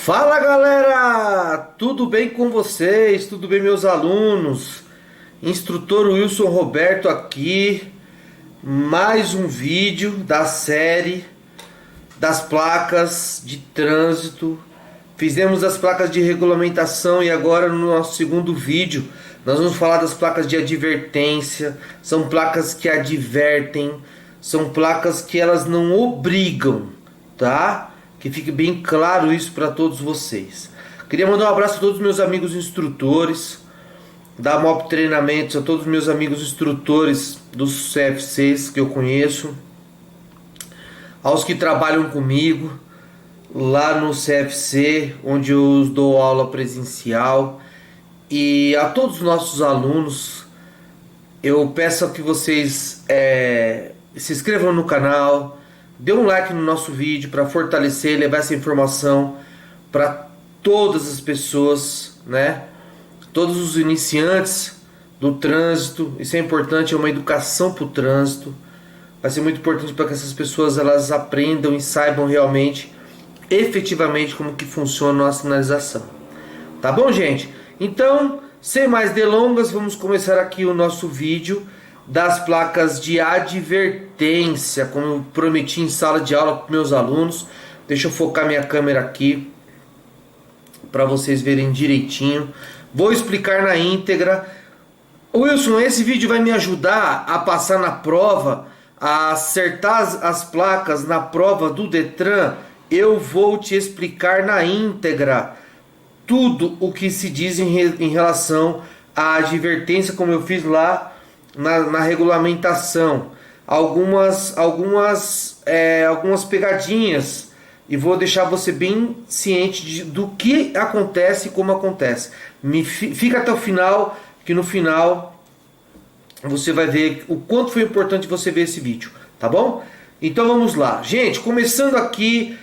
Fala galera, tudo bem com vocês? Tudo bem, meus alunos? Instrutor Wilson Roberto aqui, mais um vídeo da série das placas de trânsito. Fizemos as placas de regulamentação e agora no nosso segundo vídeo nós vamos falar das placas de advertência. São placas que advertem, são placas que elas não obrigam, tá? Que fique bem claro isso para todos vocês. Queria mandar um abraço a todos os meus amigos instrutores da MOP Treinamentos, a todos os meus amigos instrutores dos CFCs que eu conheço, aos que trabalham comigo lá no CFC, onde eu dou aula presencial, e a todos os nossos alunos. Eu peço que vocês se inscrevam no canal, dê um like no nosso vídeo para fortalecer e levar essa informação para todas as pessoas, né? Todos os iniciantes do trânsito. Isso é importante, é uma educação para o trânsito. Vai ser muito importante para que essas pessoas elas aprendam e saibam realmente, efetivamente, como que funciona a sinalização. Tá bom, gente? Então, sem mais delongas, vamos começar aqui o nosso vídeo das placas de advertência, como eu prometi em sala de aula para meus alunos. Deixa eu focar minha câmera aqui para vocês verem direitinho. Vou explicar na íntegra. Wilson, esse vídeo vai me ajudar a passar na prova, a acertar as placas na prova do Detran. Eu vou te explicar na íntegra tudo o que se diz em relação à advertência, como eu fiz lá na regulamentação, algumas pegadinhas, e vou deixar você bem ciente do que acontece e como acontece. Fica até o final, que no final você vai ver o quanto foi importante você ver esse vídeo, tá bom? Então vamos lá, gente, começando aqui,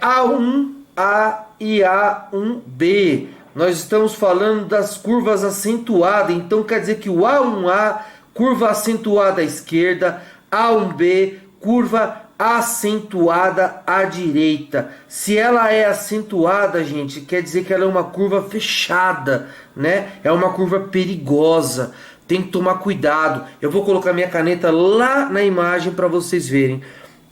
A1A e A1B. Nós estamos falando das curvas acentuadas, então quer dizer que o A1A, curva acentuada à esquerda, A1B, curva acentuada à direita. Se ela é acentuada, gente, quer dizer que ela é uma curva fechada, né? É uma curva perigosa, tem que tomar cuidado. Eu vou colocar minha caneta lá na imagem para vocês verem.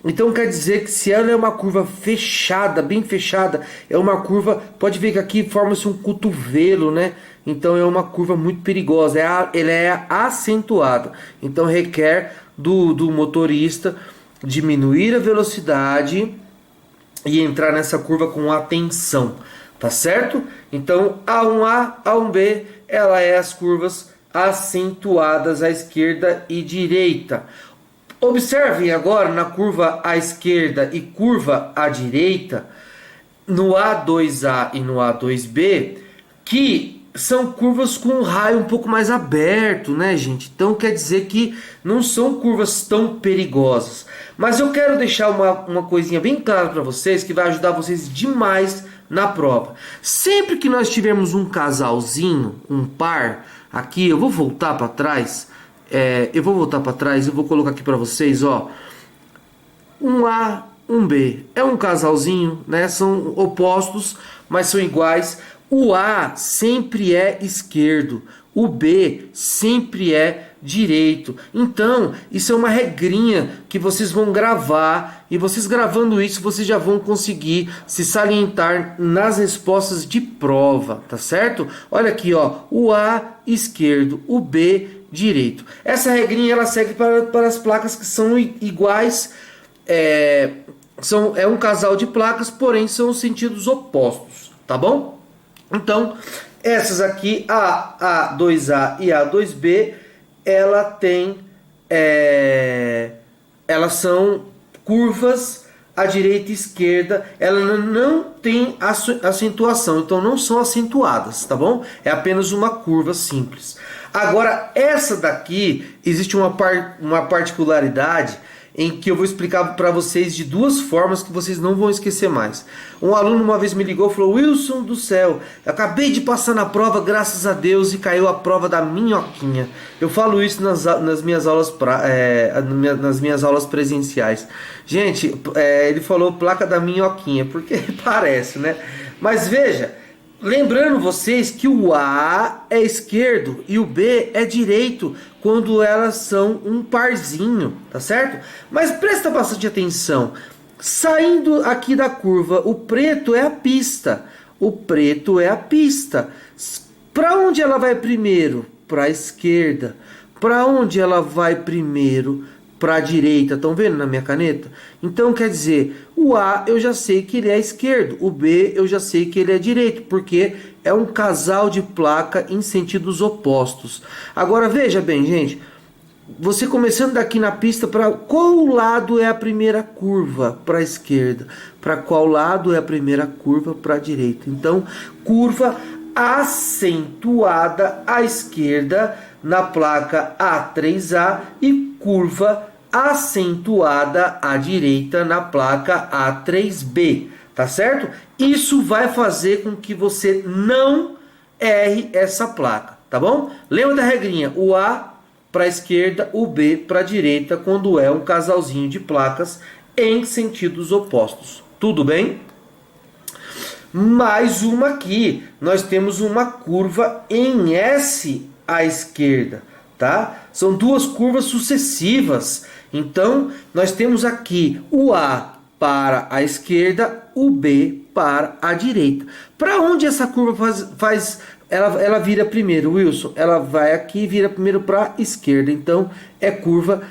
Então quer dizer que se ela é uma curva fechada, bem fechada, é uma curva, pode ver que aqui forma-se um cotovelo, né? Então é uma curva muito perigosa, ela é acentuada. Então requer do motorista diminuir a velocidade e entrar nessa curva com atenção, tá certo? Então A1A, A1B, ela é as curvas acentuadas à esquerda e direita. Observem agora na curva à esquerda e curva à direita, no A2A e no A2B, que são curvas com um raio um pouco mais aberto, né, gente? Então quer dizer que não são curvas tão perigosas. Mas eu quero deixar uma coisinha bem clara para vocês, que vai ajudar vocês demais na prova. Sempre que nós tivermos um casalzinho, um par, aqui eu vou voltar para trás. Eu vou voltar para trás, eu vou colocar aqui para vocês, ó, um A, um B, é um casalzinho, né? São opostos, mas são iguais. O A sempre é esquerdo, o B sempre é direito. Então, isso é uma regrinha que vocês vão gravar, e vocês gravando isso, vocês já vão conseguir se salientar nas respostas de prova, tá certo? Olha aqui, ó, o A esquerdo, o B direito. Essa regrinha ela segue para as placas que são iguais, é um casal de placas, porém são os sentidos opostos, tá bom? Então, essas aqui, a A2A e A2B, elas são curvas à direita e esquerda, ela não tem acentuação, então não são acentuadas, tá bom? É apenas uma curva simples. Agora, essa daqui, existe uma particularidade, em que eu vou explicar para vocês de duas formas que vocês não vão esquecer mais. Um aluno uma vez me ligou e falou: Wilson do céu, eu acabei de passar na prova, graças a Deus, e caiu a prova da minhoquinha. Eu falo isso nas minhas aulas nas minhas aulas presenciais. Gente, ele falou placa da minhoquinha, porque parece, né? Mas veja, lembrando vocês que o A é esquerdo e o B é direito quando elas são um parzinho, tá certo? Mas presta bastante atenção. Saindo aqui da curva, o preto é a pista. O preto é a pista. Para onde ela vai primeiro? Para a esquerda. Para onde ela vai primeiro? Para a direita. Estão vendo na minha caneta? Então quer dizer, o A eu já sei que ele é esquerdo, o B eu já sei que ele é direito, porque é um casal de placa em sentidos opostos. Agora veja bem, gente, você começando daqui na pista, para qual lado é a primeira curva? Para a esquerda. Para qual lado é a primeira curva? Para a direita. Então, curva acentuada à esquerda na placa A3A e curva acentuada à direita na placa A3B, tá certo? Isso vai fazer com que você não erre essa placa, tá bom? Lembra da regrinha, o A para a esquerda, o B para a direita, quando é um casalzinho de placas em sentidos opostos, tudo bem? Mais uma aqui, nós temos uma curva em S à esquerda, tá? São duas curvas sucessivas. Então, nós temos aqui o A para a esquerda, o B para a direita. Para onde essa curva ela vira primeiro, Wilson? Ela vai aqui e vira primeiro para a esquerda. Então, é curva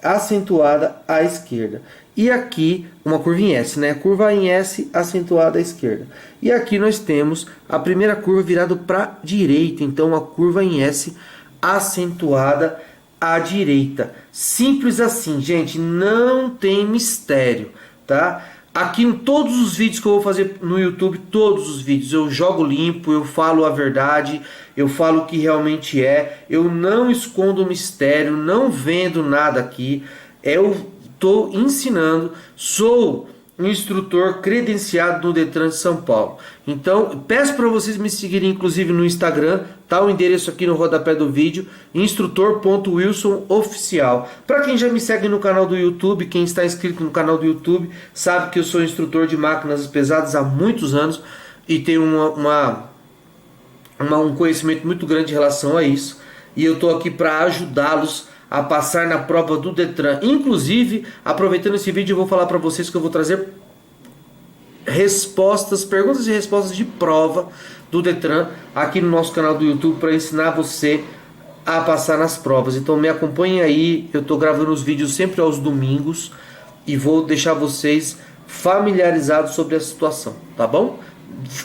acentuada à esquerda. E aqui, uma curva em S, né? Curva em S acentuada à esquerda. E aqui nós temos a primeira curva virada para a direita. Então, uma curva em S acentuada à direita. Simples assim, gente, não tem mistério, tá? Aqui em todos os vídeos que eu vou fazer no YouTube, todos os vídeos, eu jogo limpo, eu falo a verdade, eu falo o que realmente é, eu não escondo mistério, não vendo nada aqui, eu estou ensinando, sou um instrutor credenciado no Detran de São Paulo. Então, peço para vocês me seguirem, inclusive no Instagram, tá o endereço aqui no rodapé do vídeo, instrutor.wilsonoficial. Para quem já me segue no canal do YouTube, quem está inscrito no canal do YouTube, sabe que eu sou instrutor de máquinas pesadas há muitos anos e tenho um conhecimento muito grande em relação a isso. E eu estou aqui para ajudá-los a passar na prova do Detran. Inclusive, aproveitando esse vídeo, eu vou falar para vocês que eu vou trazer perguntas e respostas de prova do Detran aqui no nosso canal do YouTube para ensinar você a passar nas provas. Então me acompanhem aí, eu estou gravando os vídeos sempre aos domingos e vou deixar vocês familiarizados sobre a situação, tá bom?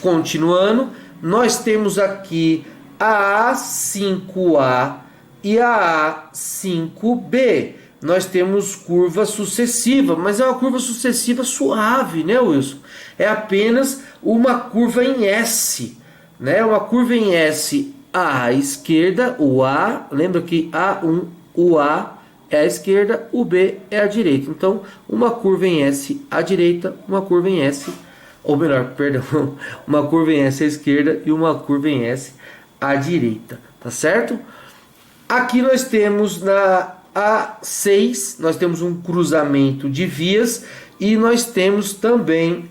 Continuando, nós temos aqui a A5A e a A5B. Nós temos curva sucessiva, mas é uma curva sucessiva suave, né, Wilson? É apenas uma curva em S, né? Uma curva em S à esquerda, o A, lembra que A1, o A é a esquerda, o B é a direita. Então, uma curva em S à direita, uma curva em S, ou melhor, perdão, uma curva em S à esquerda e uma curva em S à direita, tá certo? Aqui nós temos na A6, nós temos um cruzamento de vias e nós temos também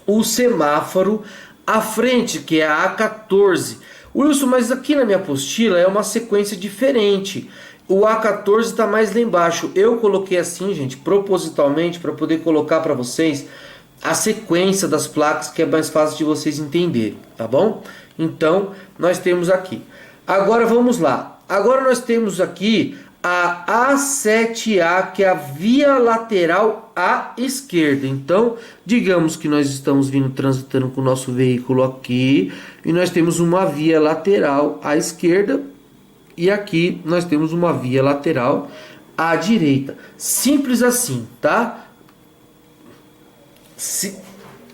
o semáforo à frente, que é a A14. Wilson, mas aqui na minha apostila é uma sequência diferente. O A14 está mais lá embaixo. Eu coloquei assim, gente, propositalmente, para poder colocar para vocês a sequência das placas, que é mais fácil de vocês entenderem, tá bom? Então, nós temos aqui. Agora vamos lá. Agora nós temos aqui a A7A, que é a via lateral à esquerda. Então, digamos que nós estamos vindo transitando com o nosso veículo aqui e nós temos uma via lateral à esquerda e aqui nós temos uma via lateral à direita. Simples assim, tá?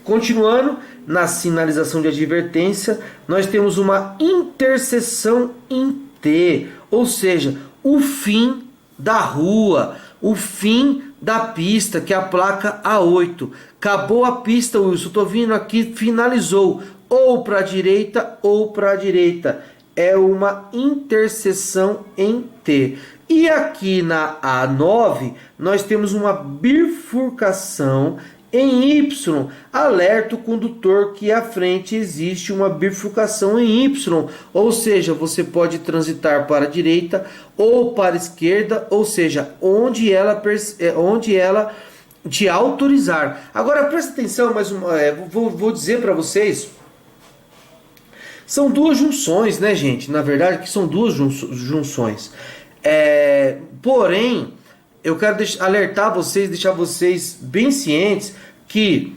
Continuando na sinalização de advertência, nós temos uma interseção em T, ou seja, o fim da rua. o fim da pista, que é a placa A8. Acabou a pista, Wilson, tô vindo aqui, finalizou, ou para a direita ou para a direita. É uma interseção em T. E aqui na A9, nós temos uma bifurcação em Y. Alerta o condutor que à frente existe uma bifurcação em Y. Ou seja, você pode transitar para a direita ou para a esquerda, ou seja, onde ela te autorizar. Agora presta atenção, vou dizer para vocês. São duas junções, né, gente? Na verdade, que são duas junções. Porém, eu quero alertar vocês, deixar vocês bem cientes que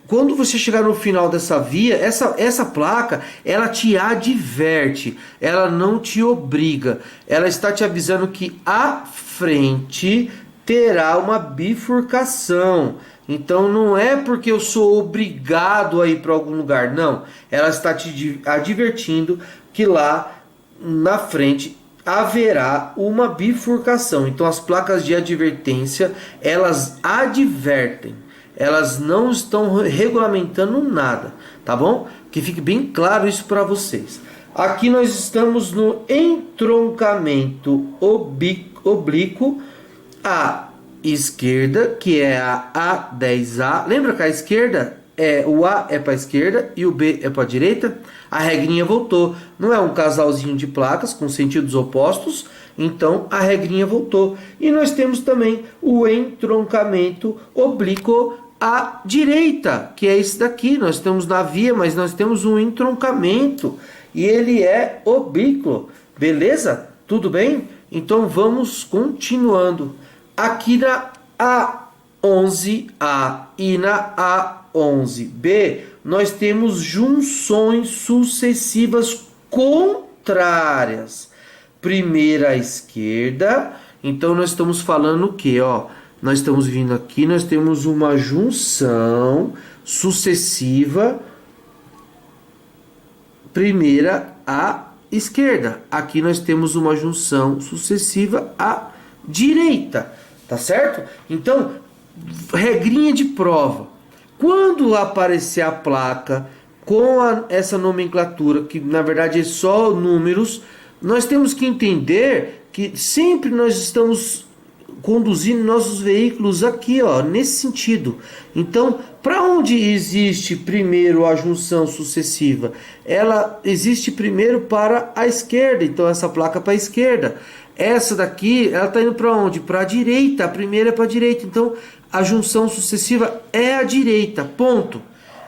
quando você chegar no final dessa via, essa placa, ela te adverte, ela não te obriga. Ela está te avisando que à frente terá uma bifurcação. Então não é porque eu sou obrigado a ir para algum lugar, não. Ela está te advertindo que lá na frente haverá uma bifurcação. Então as placas de advertência, elas advertem. Elas não estão regulamentando nada, tá bom? Que fique bem claro isso para vocês. Aqui nós estamos no entroncamento oblíquo à esquerda, que é a A10A. Lembra que a esquerda o A é para a esquerda e o B é para a direita? A regrinha voltou. Não é um casalzinho de placas com sentidos opostos, então a regrinha voltou. E nós temos também o entroncamento oblíquo à direita, que é esse daqui. Nós estamos na via, mas nós temos um entroncamento e ele é oblíquo. Beleza? Tudo bem? Então vamos continuando. Aqui na A11A e na A11B, nós temos junções sucessivas contrárias. Primeira à esquerda, então nós estamos falando o que? Nós estamos vindo aqui, nós temos uma junção sucessiva, primeira à esquerda. Aqui nós temos uma junção sucessiva à direita. Tá certo? Então, regrinha de prova. Quando aparecer a placa com essa nomenclatura, que na verdade é só números, nós temos que entender que sempre nós estamos conduzindo nossos veículos aqui, nesse sentido. Então, para onde existe primeiro a junção sucessiva? Ela existe primeiro para a esquerda, então essa placa para a esquerda. Essa daqui, ela está indo para onde? Para a direita. A primeira é para a direita. Então, a junção sucessiva é a direita. Ponto.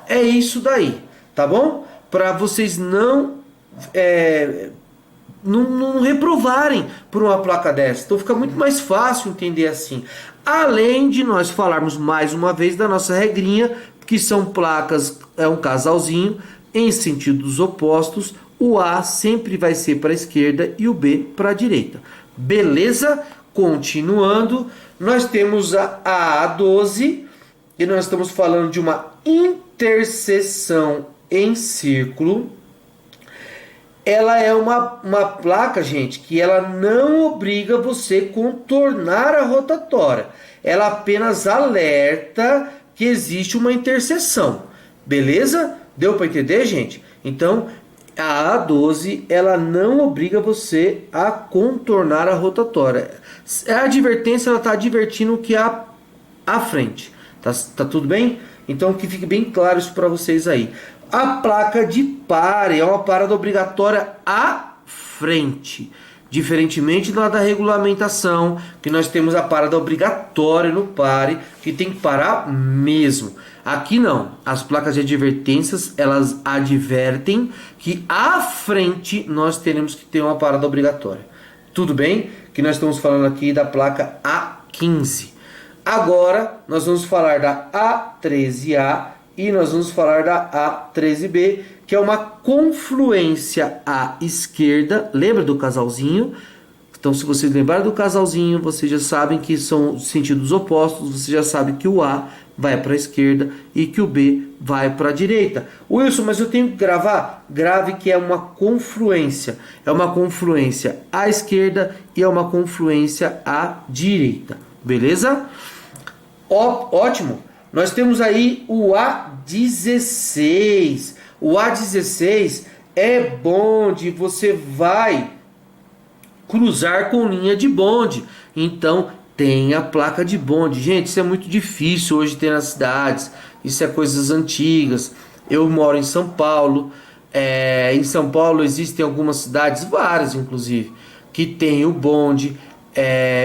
É isso daí. Tá bom? Para vocês não reprovarem por uma placa dessa. Então, fica muito mais fácil entender assim. Além de nós falarmos mais uma vez da nossa regrinha, que são placas, é um casalzinho, em sentidos opostos. O A sempre vai ser para a esquerda e o B para a direita. Beleza? Continuando, nós temos a A12 e nós estamos falando de uma interseção em círculo. Ela é uma placa, gente, que ela não obriga você a contornar a rotatória. Ela apenas alerta que existe uma interseção. Beleza? Deu para entender, gente? Então, a A12, ela não obriga você a contornar a rotatória. A advertência, ela está advertindo que há à frente. Tá tudo bem? Então, que fique bem claro isso para vocês aí. A placa de pare é uma parada obrigatória à frente. Diferentemente da regulamentação, que nós temos a parada obrigatória no pare, que tem que parar mesmo. Aqui não, as placas de advertências, elas advertem que à frente nós teremos que ter uma parada obrigatória. Tudo bem? Que nós estamos falando aqui da placa A15. Agora nós vamos falar da A13A e nós vamos falar da A13B, que é uma confluência à esquerda. Lembra do casalzinho? Então, se vocês lembrarem do casalzinho, vocês já sabem que são sentidos opostos. Você já sabe que o A vai para a esquerda e que o B vai para a direita. Wilson, mas eu tenho que gravar? Grave que é uma confluência. É uma confluência à esquerda e é uma confluência à direita. Beleza? Ótimo. Nós temos aí o A16. O A16 é bonde. Você vai cruzar com linha de bonde. Então tem a placa de bonde. Gente, isso é muito difícil hoje ter nas cidades. Isso é coisas antigas. Eu moro em São Paulo. Em São Paulo existem algumas cidades, várias inclusive, que tem o bonde.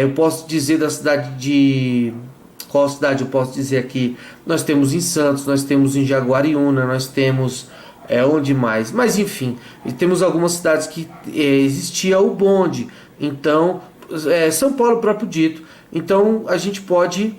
Eu posso dizer da cidade de... Qual cidade eu posso dizer aqui? Nós temos em Santos, nós temos em Jaguariúna, nós temos... onde mais? Mas enfim, temos algumas cidades que existia o bonde. Então, São Paulo próprio dito. Então a gente pode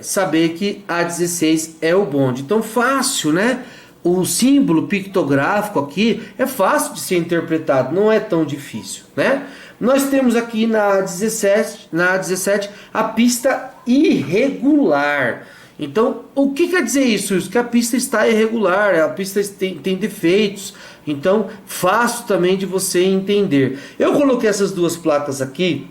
saber que A16 é o bonde. Então fácil, né? O símbolo pictográfico aqui é fácil de ser interpretado, não é tão difícil, né? Nós temos aqui na A17 a pista irregular. Então, o que quer dizer isso? Isso que a pista está irregular, a pista tem defeitos. Então, fácil também de você entender. Eu coloquei essas duas placas aqui,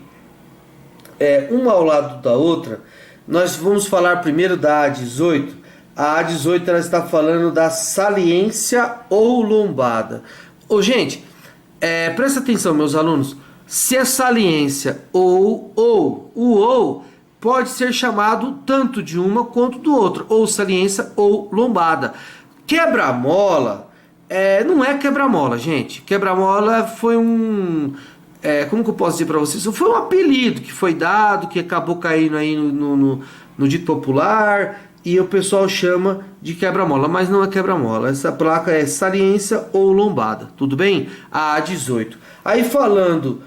uma ao lado da outra. Nós vamos falar primeiro da A18. A A18 ela está falando da saliência ou lombada. Gente, presta atenção, meus alunos. Se é saliência ou pode ser chamado tanto de uma quanto do outro, ou saliência ou lombada. Quebra-mola não é quebra-mola, gente. Quebra-mola foi como que eu posso dizer para vocês? Foi um apelido que foi dado, que acabou caindo aí no dito popular, e o pessoal chama de quebra-mola, mas não é quebra-mola. Essa placa é saliência ou lombada, tudo bem? A A18. Aí falando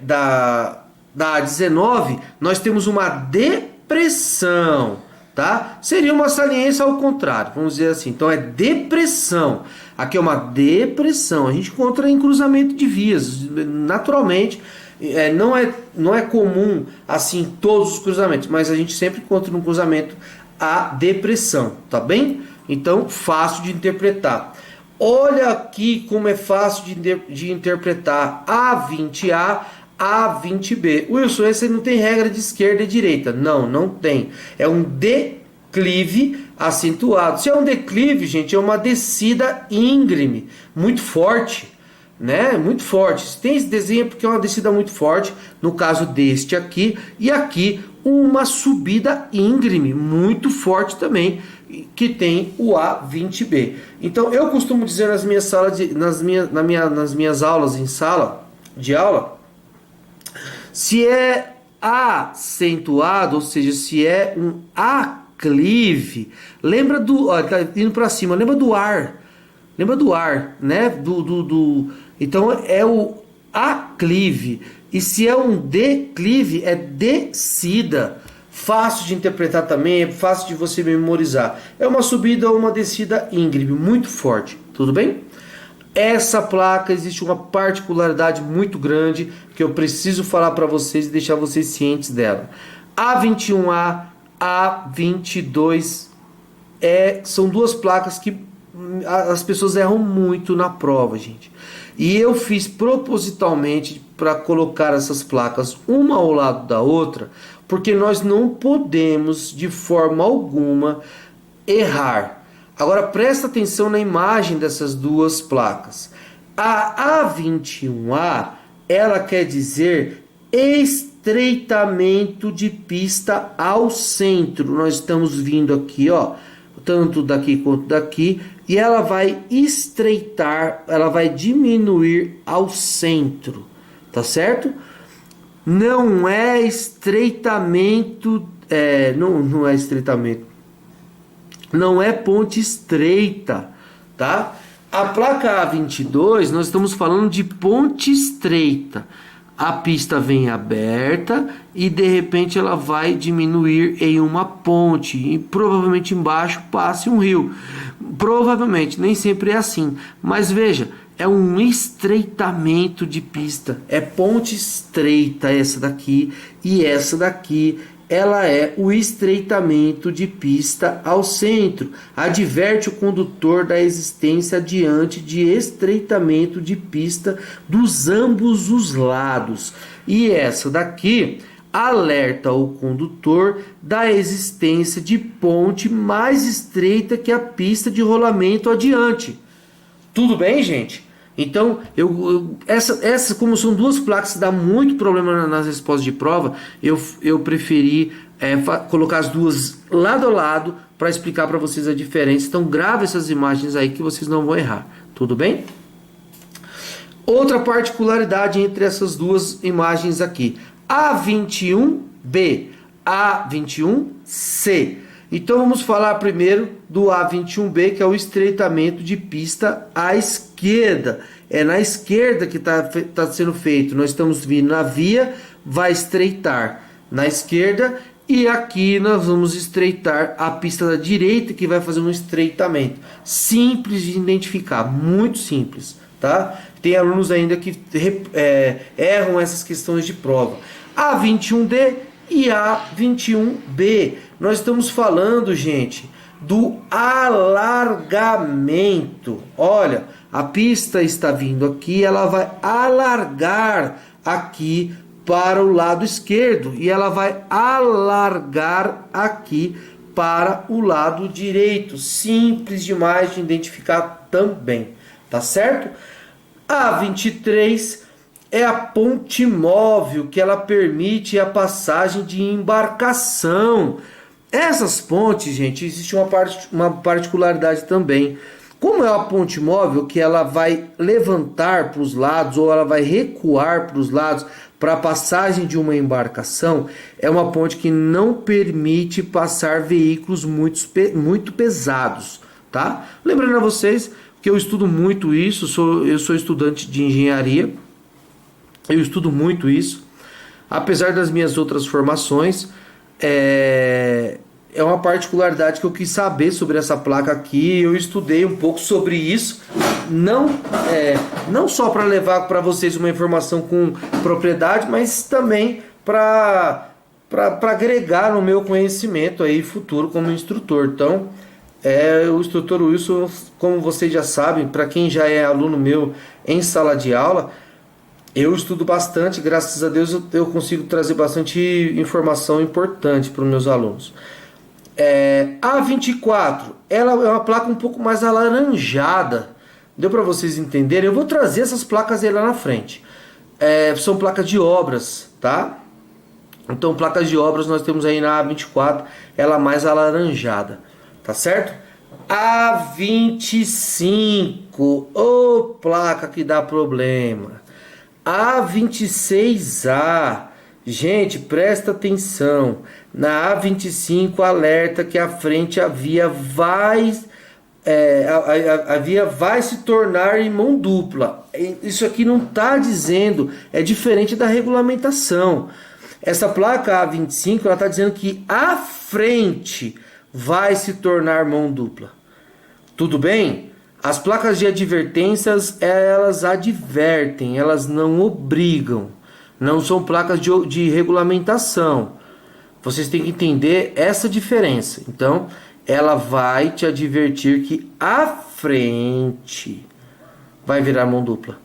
da A19, nós temos uma depressão, tá? Seria uma saliência ao contrário, vamos dizer assim. Então é depressão. Aqui é uma depressão. A gente encontra em cruzamento de vias, naturalmente. Não é comum assim todos os cruzamentos, mas a gente sempre encontra no cruzamento a depressão, tá bem? Então fácil de interpretar. Olha aqui como é fácil de interpretar A20A, A20B. Wilson, esse não tem regra de esquerda e direita. Não tem. É um declive acentuado. Se é um declive, gente, é uma descida íngreme, muito forte, né? Muito forte. Se tem esse desenho é porque é uma descida muito forte, no caso deste aqui, e aqui uma subida íngreme, muito forte também, que tem o A20B. Então eu costumo dizer nas minhas aulas em sala de aula, se é acentuado, ou seja, se é um aclive, lembra do, tá indo para cima, lembra do ar, né? Então é o aclive. E se é um declive, é descida. Fácil de interpretar também, é fácil de você memorizar. É uma subida ou uma descida íngreme, muito forte, tudo bem? Essa placa existe uma particularidade muito grande que eu preciso falar para vocês e deixar vocês cientes dela. A21A, A22 são duas placas que as pessoas erram muito na prova, gente. E eu fiz propositalmente para colocar essas placas uma ao lado da outra, porque nós não podemos de forma alguma errar. Agora presta atenção na imagem dessas duas placas. A A21A, ela quer dizer estreitamento de pista ao centro. Nós estamos vindo aqui, ó, tanto daqui quanto daqui, e ela vai estreitar, ela vai diminuir ao centro, tá certo? Não é estreitamento, não é estreitamento, não é ponte estreita, tá? A placa A22, nós estamos falando de ponte estreita. A pista vem aberta e de repente ela vai diminuir em uma ponte e provavelmente embaixo passe um rio. Provavelmente, nem sempre é assim, mas veja, é um estreitamento de pista, é ponte estreita essa daqui, e essa daqui ela é o estreitamento de pista ao centro. Adverte o condutor da existência diante de estreitamento de pista dos ambos os lados. E essa daqui alerta o condutor da existência de ponte mais estreita que a pista de rolamento adiante. Tudo bem, gente? Então, essa como são duas placas que dá muito problema nas respostas de prova, eu preferi colocar as duas lado a lado para explicar para vocês a diferença. Então, grave essas imagens aí que vocês não vão errar. Tudo bem? Outra particularidade entre essas duas imagens aqui. A21B, A21C. Então vamos falar primeiro do A21B, que é o estreitamento de pista à esquerda. É na esquerda que tá sendo feito. Nós estamos vindo na via, vai estreitar na esquerda, e aqui nós vamos estreitar a pista da direita, que vai fazer um estreitamento. Simples de identificar, muito simples, tá? Tem alunos ainda que erram essas questões de prova. A21D e A21B. Nós estamos falando, gente, do alargamento. Olha, a pista está vindo aqui, ela vai alargar aqui para o lado esquerdo e ela vai alargar aqui para o lado direito. Simples demais de identificar também, tá certo? A 23 é a ponte móvel, que ela permite a passagem de embarcação. Essas pontes, gente, existe uma particularidade também. Como é uma ponte móvel, que ela vai levantar para os lados ou ela vai recuar para os lados para a passagem de uma embarcação, é uma ponte que não permite passar veículos muito pesados, tá? Lembrando a vocês que eu estudo muito isso, eu sou estudante de engenharia, eu estudo muito isso, apesar das minhas outras formações, é uma particularidade que eu quis saber sobre essa placa aqui. Eu estudei um pouco sobre isso, não só para levar para vocês uma informação com propriedade, mas também para agregar no meu conhecimento aí futuro como instrutor. Então, o instrutor Wilson, como vocês já sabem, para quem já é aluno meu em sala de aula, eu estudo bastante, graças a Deus eu consigo trazer bastante informação importante para os meus alunos. A 24, ela é uma placa um pouco mais alaranjada. Deu para vocês entenderem? Eu vou trazer essas placas aí lá na frente. São placas de obras, tá? Então, placas de obras nós temos aí na A24, ela mais alaranjada, tá certo? A25, placa que dá problema. A26A, gente, presta atenção. Na A25 alerta que à frente a via vai se tornar em mão dupla. Isso aqui não está dizendo, é diferente da regulamentação. Essa placa A25 ela está dizendo que à frente vai se tornar mão dupla. Tudo bem? As placas de advertências, elas advertem, elas não obrigam. Não são placas de regulamentação. Vocês têm que entender essa diferença. Então, ela vai te advertir que à frente vai virar mão dupla.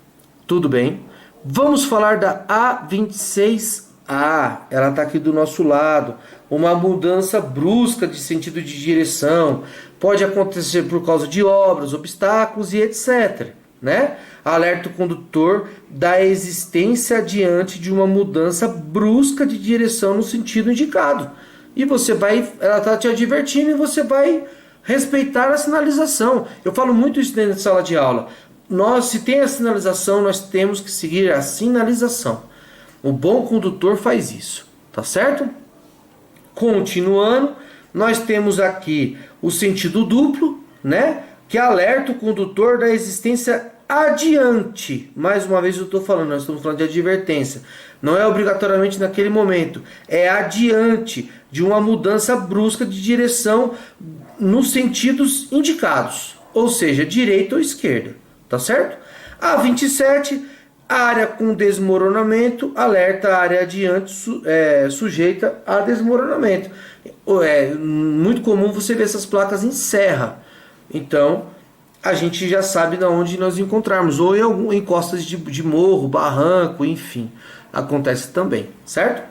Tudo bem? Vamos falar da A26A. Ela está aqui do nosso lado. Uma mudança brusca de sentido de direção. Pode acontecer por causa de obras, obstáculos e etc. Né? Alerta o condutor da existência diante de uma mudança brusca de direção no sentido indicado. E ela está te advertindo e você vai respeitar a sinalização. Eu falo muito isso dentro da sala de aula. Se tem a sinalização, nós temos que seguir a sinalização. O bom condutor faz isso, tá certo? Continuando, nós temos aqui o sentido duplo, né? Que alerta o condutor da existência adiante. Mais uma vez eu estou falando, nós estamos falando de advertência. Não é obrigatoriamente naquele momento, é adiante de uma mudança brusca de direção nos sentidos indicados, ou seja, direita ou esquerda, tá certo? A 27 Área com desmoronamento, alerta, área adiante sujeita a desmoronamento. É muito comum você ver essas placas em serra. Então, a gente já sabe de onde nós encontrarmos. Ou em costas de morro, barranco, enfim. Acontece também, certo?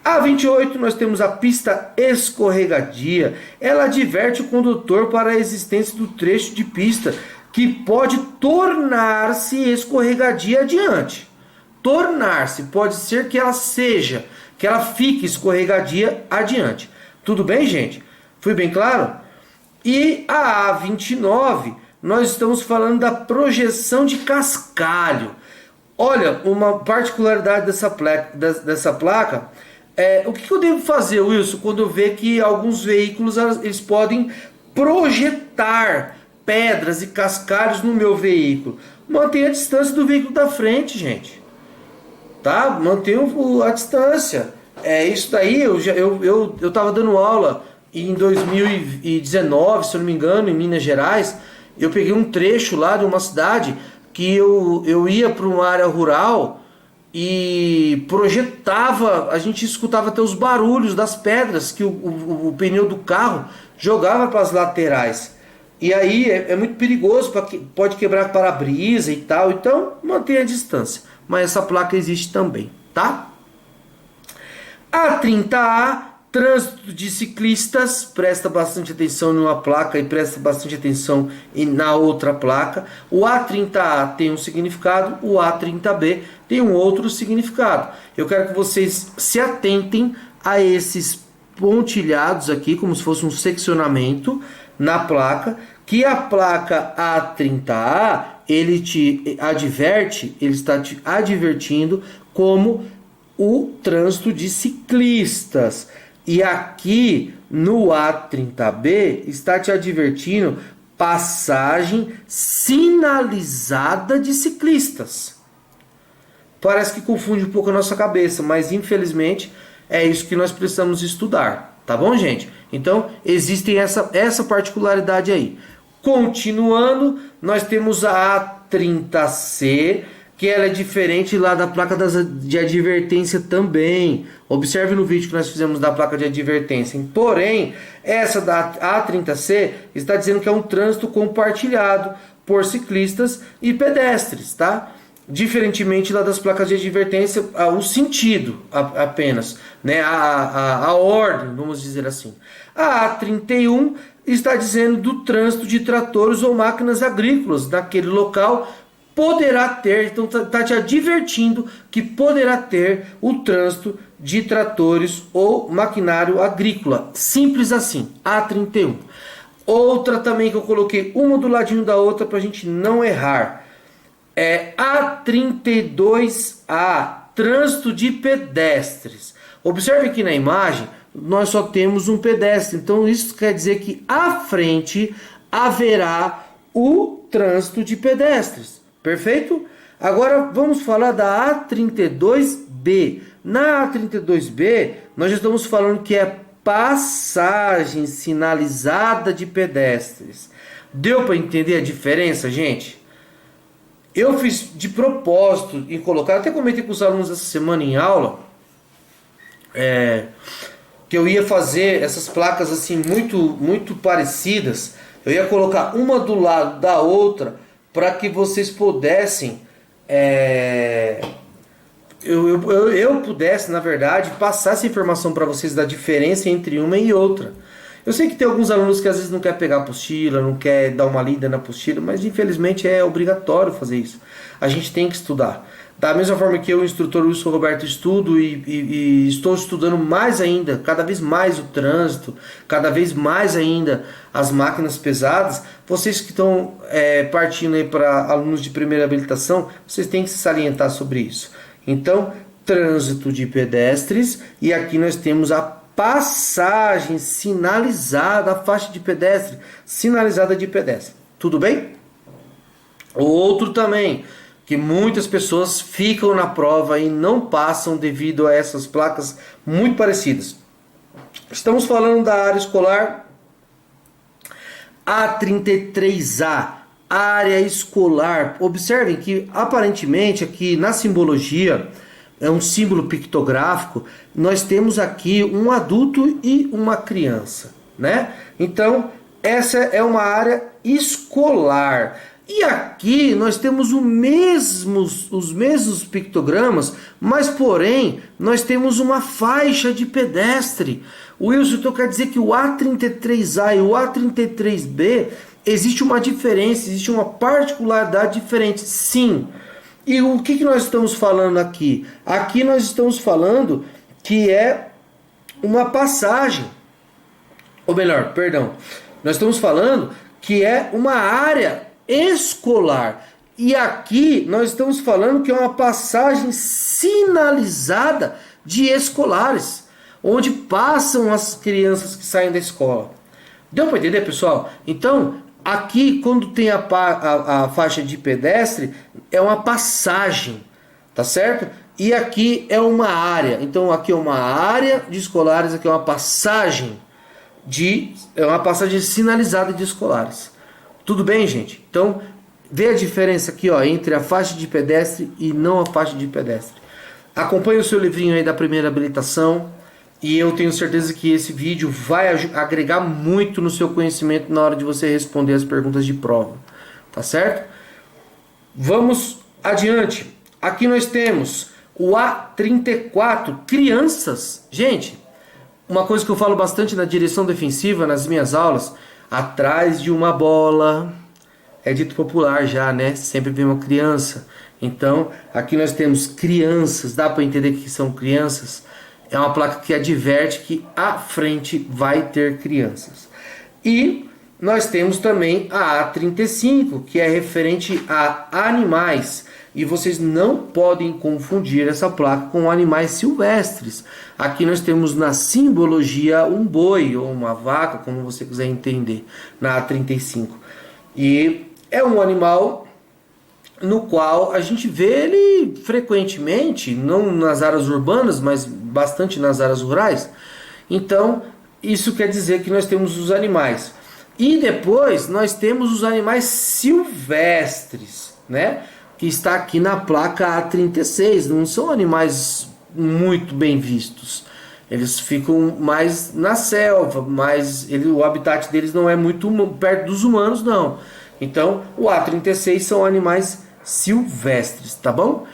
A 28, nós temos a pista escorregadia. Ela adverte o condutor para a existência do trecho de pista que pode tornar-se escorregadia adiante. Tornar-se, pode ser que ela fique escorregadia adiante. Tudo bem, gente? Fui bem claro? E a A29, nós estamos falando da projeção de cascalho. Olha, uma particularidade dessa placa, o que eu devo fazer, Wilson, quando eu ver que alguns veículos eles podem projetar pedras e cascalhos no meu veículo? Mantenha a distância do veículo da frente, gente. Tá? Mantenha a distância. Isso daí, eu estava dando aula em 2019, se eu não me engano, em Minas Gerais. Eu peguei um trecho lá de uma cidade que eu ia para uma área rural e projetava, a gente escutava até os barulhos das pedras que o pneu do carro jogava para as laterais. E aí é muito perigoso, pode quebrar para-brisa e tal. Então mantenha a distância. Mas essa placa existe também, tá? A 30A, trânsito de ciclistas, presta bastante atenção numa placa e presta bastante atenção na outra placa. O A30A tem um significado, o A30B tem um outro significado. Eu quero que vocês se atentem a esses pontilhados aqui, como se fosse um seccionamento na placa, que a placa A30A, ele está te advertindo como o trânsito de ciclistas. E aqui no A30B está te advertindo passagem sinalizada de ciclistas. Parece que confunde um pouco a nossa cabeça, mas infelizmente é isso que nós precisamos estudar, tá bom, gente? Então existe essa particularidade aí. Continuando, nós temos a A30C, que ela é diferente lá da placa de advertência também. Observe no vídeo que nós fizemos da placa de advertência. Porém, essa da A30C está dizendo que é um trânsito compartilhado por ciclistas e pedestres, tá? Diferentemente lá das placas de advertência, o sentido apenas, né? A ordem, vamos dizer assim. A A31 está dizendo do trânsito de tratores ou máquinas agrícolas naquele local. Poderá ter, então está te advertindo que poderá ter o trânsito de tratores ou maquinário agrícola. Simples assim, A31. Outra também que eu coloquei uma do ladinho da outra para a gente não errar. É A32A, trânsito de pedestres. Observe aqui na imagem, nós só temos um pedestre. Então isso quer dizer que à frente haverá o trânsito de pedestres. Perfeito? Agora vamos falar da A32B. Na A32B, nós já estamos falando que é passagem sinalizada de pedestres. Deu para entender a diferença, gente? Eu fiz de propósito em colocar, até comentei com os alunos essa semana em aula, que eu ia fazer essas placas assim muito parecidas. Eu ia colocar uma do lado da outra para que vocês pudessem, eu pudesse, na verdade, passar essa informação para vocês da diferença entre uma e outra. Eu sei que tem alguns alunos que às vezes não quer pegar a apostila, não quer dar uma lida na apostila, mas infelizmente é obrigatório fazer isso. A gente tem que estudar. Da mesma forma que eu, instrutor Wilson Roberto, estudo e estou estudando mais ainda, cada vez mais o trânsito, cada vez mais ainda as máquinas pesadas, vocês que estão partindo aí para alunos de primeira habilitação, vocês têm que se salientar sobre isso. Então, trânsito de pedestres, e aqui nós temos a passagem sinalizada, a faixa de pedestre sinalizada de pedestre. Tudo bem? Outro também, que muitas pessoas ficam na prova e não passam devido a essas placas muito parecidas. Estamos falando da área escolar A33A, área escolar. Observem que aparentemente aqui na simbologia, é um símbolo pictográfico, nós temos aqui um adulto e uma criança, né? Então, essa é uma área escolar. E aqui nós temos os mesmos pictogramas, mas porém nós temos uma faixa de pedestre. Wilson, então quer dizer que o A33A e o A33B existe uma diferença, existe uma particularidade diferente. Sim. E o que nós estamos falando aqui? Aqui nós estamos falando que é uma passagem, ou melhor, perdão, nós estamos falando que é uma área escolar. E aqui nós estamos falando que é uma passagem sinalizada de escolares, onde passam as crianças que saem da escola. Deu para entender, pessoal? Então, aqui quando tem a faixa de pedestre, é uma passagem, tá certo? E aqui é uma área. Então, aqui é uma área de escolares, aqui é uma passagem sinalizada de escolares. Tudo bem, gente? Então, vê a diferença aqui, ó, entre a faixa de pedestre e não a faixa de pedestre. Acompanhe o seu livrinho aí da primeira habilitação e eu tenho certeza que esse vídeo vai agregar muito no seu conhecimento na hora de você responder as perguntas de prova. Tá certo? Vamos adiante. Aqui nós temos o A34, crianças. Gente, uma coisa que eu falo bastante na direção defensiva, nas minhas aulas, atrás de uma bola, é dito popular já, né? Sempre vem uma criança. Então, aqui nós temos crianças, dá para entender que são crianças? É uma placa que adverte que à frente vai ter crianças. E nós temos também a A35, que é referente a animais. E vocês não podem confundir essa placa com animais silvestres. Aqui nós temos na simbologia um boi ou uma vaca, como você quiser entender, na A35. E é um animal no qual a gente vê ele frequentemente, não nas áreas urbanas, mas bastante nas áreas rurais. Então, isso quer dizer que nós temos os animais. E depois nós temos os animais silvestres, né? Que está aqui na placa A36. Não são animais muito bem vistos. Eles ficam mais na selva, mas o habitat deles não é muito perto dos humanos, não. Então, o A36 são animais silvestres, tá bom?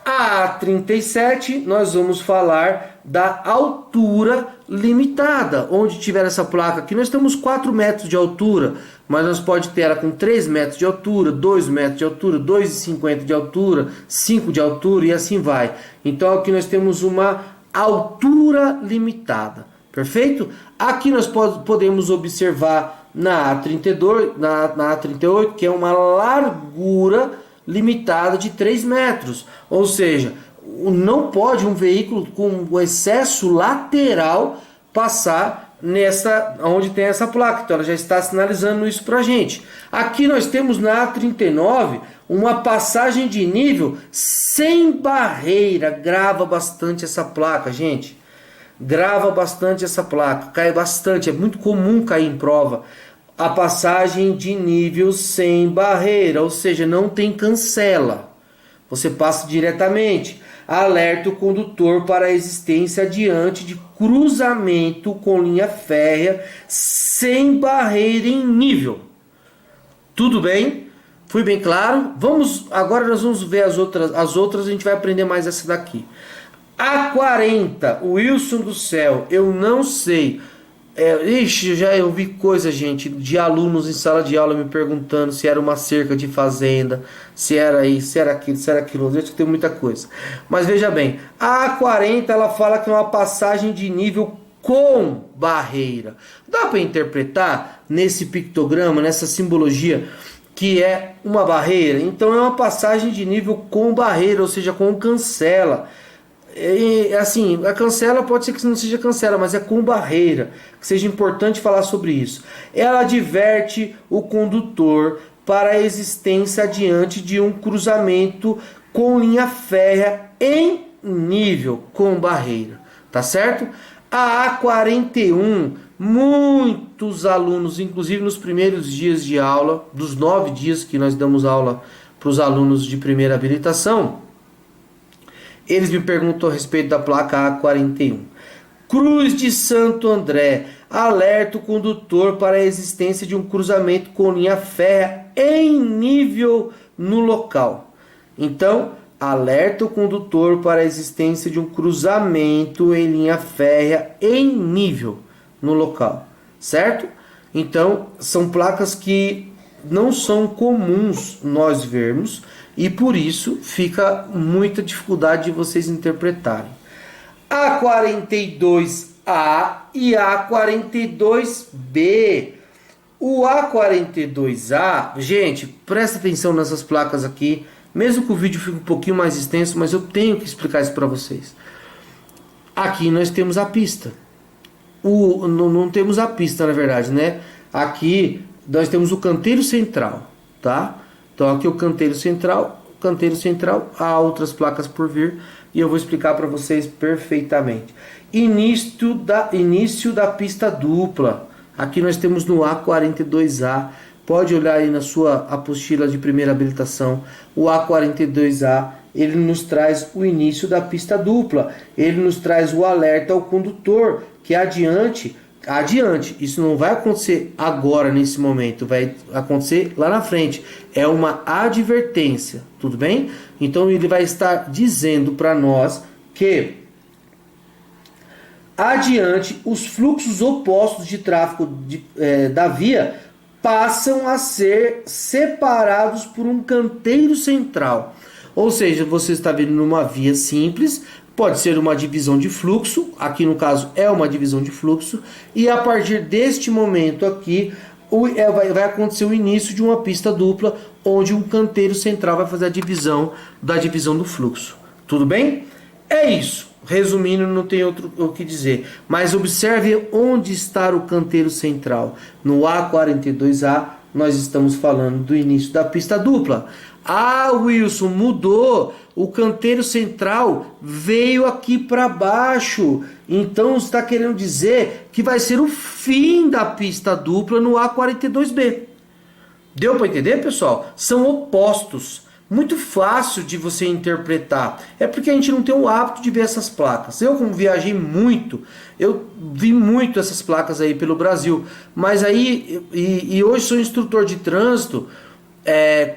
A A37, nós vamos falar da altura limitada. Onde tiver essa placa aqui, nós temos 4 metros de altura, mas nós pode ter ela com 3 metros de altura, 2 metros de altura, 2,50 de altura, 5 de altura e assim vai. Então aqui nós temos uma altura limitada, perfeito? Aqui nós podemos observar na A32, na A38, que é uma largura limitada de 3 metros, ou seja, não pode um veículo com excesso lateral passar nessa onde tem essa placa. Então ela já está sinalizando isso para a gente. Aqui nós temos na A39 uma passagem de nível sem barreira. Grava bastante essa placa, gente. Grava bastante essa placa. Cai bastante, é muito comum cair em prova. A passagem de nível sem barreira, ou seja, não tem cancela. Você passa diretamente. Alerta o condutor para a existência diante de cruzamento com linha férrea sem barreira em nível. Tudo bem? Fui bem claro? Agora nós vamos ver as outras a gente vai aprender mais essa daqui. A40, Wilson do céu, eu não sei. Já eu vi coisa, gente, de alunos em sala de aula me perguntando se era uma cerca de fazenda, se era isso, se era aquilo, se era aquilo. Eu tem muita coisa. Mas veja bem, a A40 ela fala que é uma passagem de nível com barreira. Dá para interpretar nesse pictograma, nessa simbologia, que é uma barreira? Então é uma passagem de nível com barreira, ou seja, com cancela. Assim, a cancela pode ser que não seja cancela, mas é com barreira, que seja importante falar sobre isso. Ela adverte o condutor para a existência diante de um cruzamento com linha férrea em nível com barreira, tá certo? A A41 muitos alunos, inclusive nos primeiros dias de aula, dos 9 dias que nós damos aula para os alunos de primeira habilitação, eles me perguntam a respeito da placa A41. Cruz de Santo André, alerta o condutor para a existência de um cruzamento com linha férrea em nível no local. Então, alerta o condutor para a existência de um cruzamento em linha férrea em nível no local, certo? Então, são placas que não são comuns nós vermos e por isso fica muita dificuldade de vocês interpretarem. A42A e A42B. O A42A, gente, presta atenção nessas placas aqui, mesmo que o vídeo fique um pouquinho mais extenso, mas eu tenho que explicar isso para vocês. Aqui nós temos a pista. Não temos a pista, na verdade, né? Aqui nós temos o canteiro central, tá? Então aqui o canteiro central, há outras placas por vir e eu vou explicar para vocês perfeitamente. Início da pista dupla. Aqui nós temos no A42A. Pode olhar aí na sua apostila de primeira habilitação. O A42A, ele nos traz o início da pista dupla. Ele nos traz o alerta ao condutor que adiante. Isso não vai acontecer agora, nesse momento. Vai acontecer lá na frente. É uma advertência, tudo bem? Então ele vai estar dizendo para nós que adiante os fluxos opostos de tráfego da via passam a ser separados por um canteiro central. Ou seja, você está vendo numa via simples, pode ser uma divisão de fluxo, aqui no caso é uma divisão de fluxo, e a partir deste momento aqui vai acontecer o início de uma pista dupla, onde um canteiro central vai fazer a divisão da divisão do fluxo. Tudo bem? É isso. Resumindo, não tem outro o que dizer. Mas observe onde está o canteiro central. No A42A, nós estamos falando do início da pista dupla. Ah, Wilson, mudou. O canteiro central veio aqui para baixo. Então está querendo dizer que vai ser o fim da pista dupla no A42B. Deu para entender, pessoal? São opostos. Muito fácil de você interpretar. É porque a gente não tem o hábito de ver essas placas. Eu, como viajei muito, eu vi muito essas placas aí pelo Brasil. Mas aí, e hoje sou instrutor de trânsito,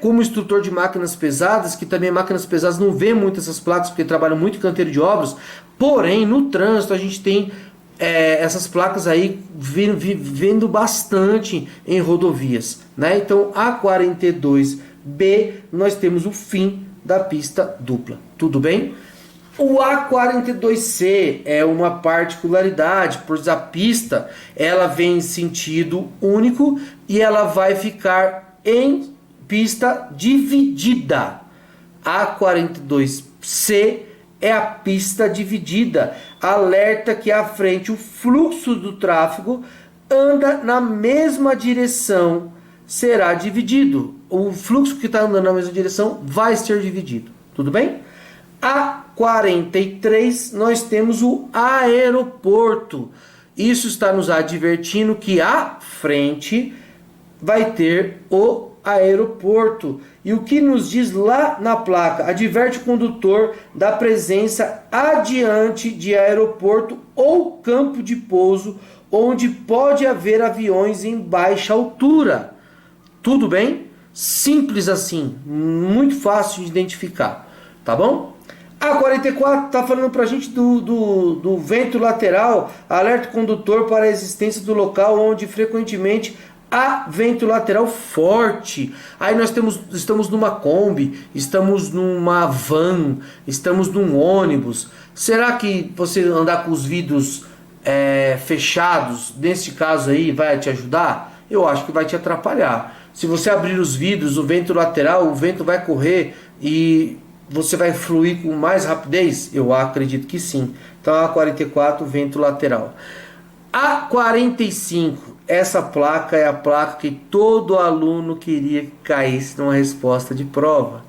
como instrutor de máquinas pesadas, que também máquinas pesadas não vê muito essas placas, porque trabalham muito em canteiro de obras. Porém, no trânsito a gente tem essas placas aí vendo bastante em rodovias, né? Então, A42B, nós temos o fim da pista dupla, tudo bem? O A42C é uma particularidade, pois a pista ela vem em sentido único e ela vai ficar em pista dividida. A42C é a pista dividida. Alerta que à frente o fluxo do tráfego anda na mesma direção, será dividido. O fluxo que está andando na mesma direção vai ser dividido. Tudo bem? A43, nós temos o aeroporto. Isso está nos advertindo que à frente vai ter o aeroporto. E o que nos diz lá na placa? Adverte o condutor da presença adiante de aeroporto ou campo de pouso, onde pode haver aviões em baixa altura. Tudo bem? Simples assim, muito fácil de identificar, tá bom? A 44 está falando para a gente do vento lateral, alerta o condutor para a existência do local onde frequentemente há vento lateral forte. Aí nós estamos numa Kombi, estamos numa van, estamos num ônibus. Será que você andar com os vidros fechados, nesse caso aí, vai te ajudar? Eu acho que vai te atrapalhar. Se você abrir os vidros, o vento lateral, o vento vai correr e você vai fluir com mais rapidez? Eu acredito que sim. Então a 44, vento lateral. A 45, essa placa é a placa que todo aluno queria que caísse numa resposta de prova.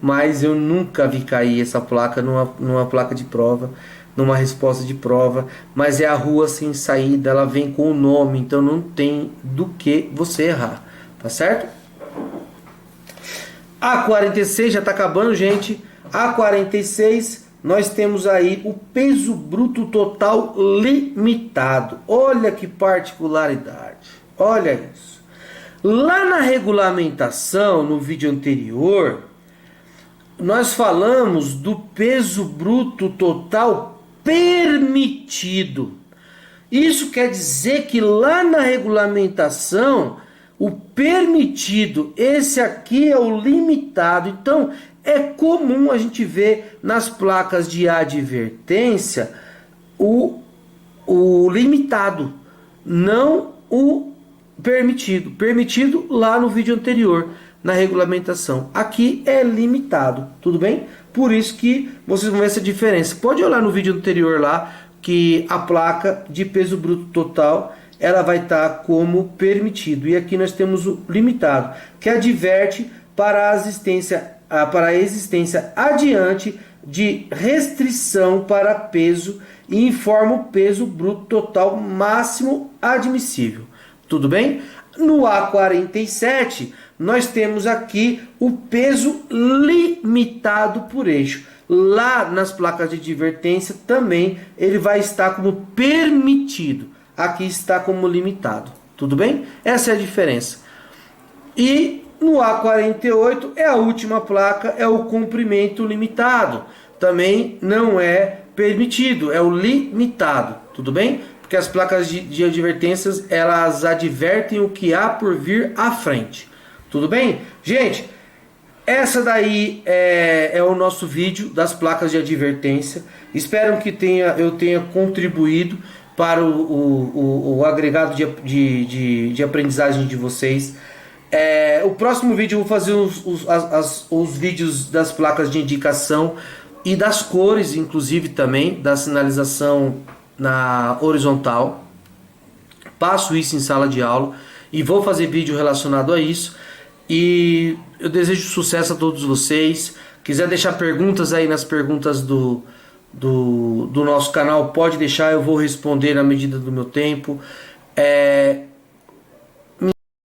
mas eu nunca vi cair essa placa numa placa de prova, numa resposta de prova. Mas é a rua sem saída, ela vem com o nome, então não tem do que você errar, tá certo? A46 já está acabando, gente. A46, nós temos aí o peso bruto total limitado. Olha que particularidade, olha isso. Lá na regulamentação, no vídeo anterior, nós falamos do peso bruto total permitido. Isso quer dizer que lá na regulamentação, o permitido, esse aqui é o limitado. Então, é comum a gente ver nas placas de advertência o limitado, não o permitido. Permitido lá no vídeo anterior, na regulamentação. Aqui é limitado, tudo bem? Por isso que vocês vão ver essa diferença. Pode olhar no vídeo anterior lá, que a placa de peso bruto total, ela vai estar como permitido. E aqui nós temos o limitado, que adverte para a existência adiante de restrição para peso e informa o peso bruto total máximo admissível. Tudo bem? No A47, nós temos aqui o peso limitado por eixo. Lá nas placas de advertência também ele vai estar como permitido. Aqui está como limitado. Tudo bem? Essa é a diferença. E no A48 é a última placa, é o comprimento limitado. Também não é permitido, é o limitado. Tudo bem? Porque as placas de advertências, elas advertem o que há por vir à frente. Tudo bem? Gente, essa daí é o nosso vídeo das placas de advertência. Espero que eu tenha contribuído para o agregado de aprendizagem de vocês. O próximo vídeo eu vou fazer os vídeos das placas de indicação e das cores, inclusive também, da sinalização na horizontal. Passo isso em sala de aula e vou fazer vídeo relacionado a isso. E eu desejo sucesso a todos vocês. Quiser deixar perguntas aí nas perguntas do nosso canal, pode deixar, eu vou responder na medida do meu tempo.